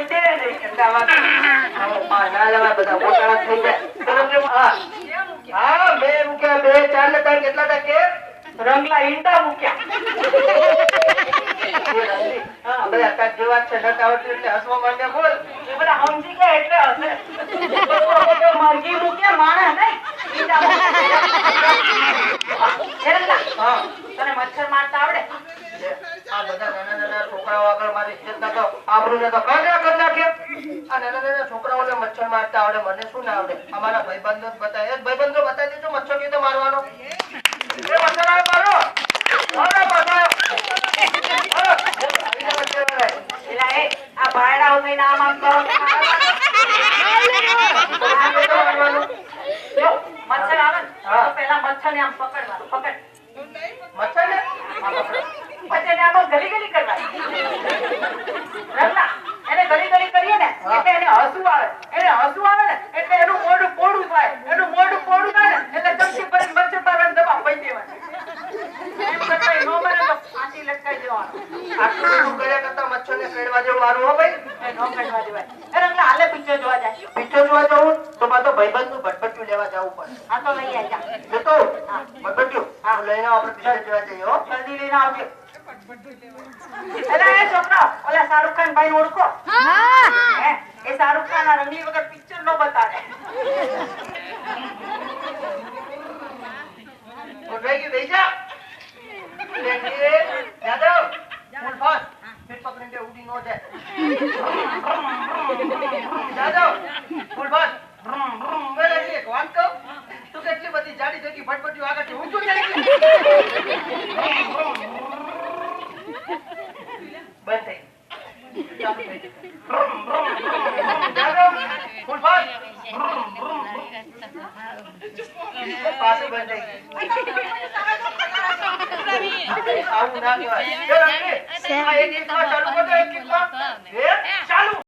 કોઈ દે નહીં એટલે આવા ના લેવા બધા મોટા થઈ જાય. હા મેં મૂક્યા 2 4 ને 3 કેટલા ટકે રંગલા ઈંડા મૂક્યા. બધા અત્યારે જેવા છે નટ આવડતી એટલે હસવા માંડ્યા બોલ. એ બધા સમજી ગયા એટલે હશે. મરઘી મૂક્યા માણસ નહીં ઈંડા મૂક્યા. હા તને મચ્છર મારતા આવડે? આ બધા નાના નાના છોકરાઓ આગળ મારી ઇજ્જતના તો આબરૂને તો કાઢ્યા કરી નાખ્યા. આ નાના નાના છોકરાઓને મચ્છર મારતા આવડે, મને શું ના આવડે? અમારા ભાઈબંધો જ બતાવે. ભાઈબંધો બતાવી દેજો મચ્છર કીધે મારવાનો. એ મચ્છર આવે મારો. અરે બધા આ ભાયડાઓ થઈને આમ આમ કરો. જો મચ્છર આવે ને તો પહેલા મચ્છરને આમ પકડવાનું. પકડ મચ્છર ને પછી એને આમ ગલી ગલી કરવાની. રંગલા એને ગલી ગલી કરીએ ને એટલે એને હસવું આવે. એને હસવું આવે ને એટલે એનું મોઢું પોડું થાય. એનું મોઢું પોડું થાય ને એટલે ચમચી ભરીને મચ્છર મારવાનું દબાવ પડી દેવાનું. એમ કરતા નો બને તો ફાંસી લટકાઈ દેવાનું. આટલું બધું કર્યા કરતા મચ્છરને કરડવા જેવું સારું હો ભાઈ. એ નો કરવા દેવાય. એ રંગલા હાલે પિક્ચર જોવા જાય. પિક્ચર જોવા જવું તો પાછો ભાઈબંધનું ભટભટિયું લેવા જવું પડે. હા તો લઈ આવજા. જતો ભટભટિયું હા લઈને આપણે પિક્ચર જોવા જઈએ હો. જલ્દી લઈને આવજો. એલા એ છોકરા ઓલા શાહરુખ ખાન ભાઈ ઓળખો? હે એ શાહરુખ ખાન આ રંગલી વગર પિક્ચર નો બતાવે. ઉઠાઈ ગઈ બેજા. લેંગે યાદવ ફૂલ ફાસ ફિટ પકડીને ઉડી નો જાય. યાદવ ફૂલ ફાસ મેં એક વાત કહું તું કેટલી બધી જાડી થઈ ગઈ ભટભટિયું આગળથી ઊંચું ચડી ગયું. બંધ થઈ ચાલુ થઈ યાદવ ફૂલ ફાસ પાછું બંધ થઈ ગયું. આવું ના કહેવાય. ચાલો આ એક ચાલુ કરજો. એક ચાલુ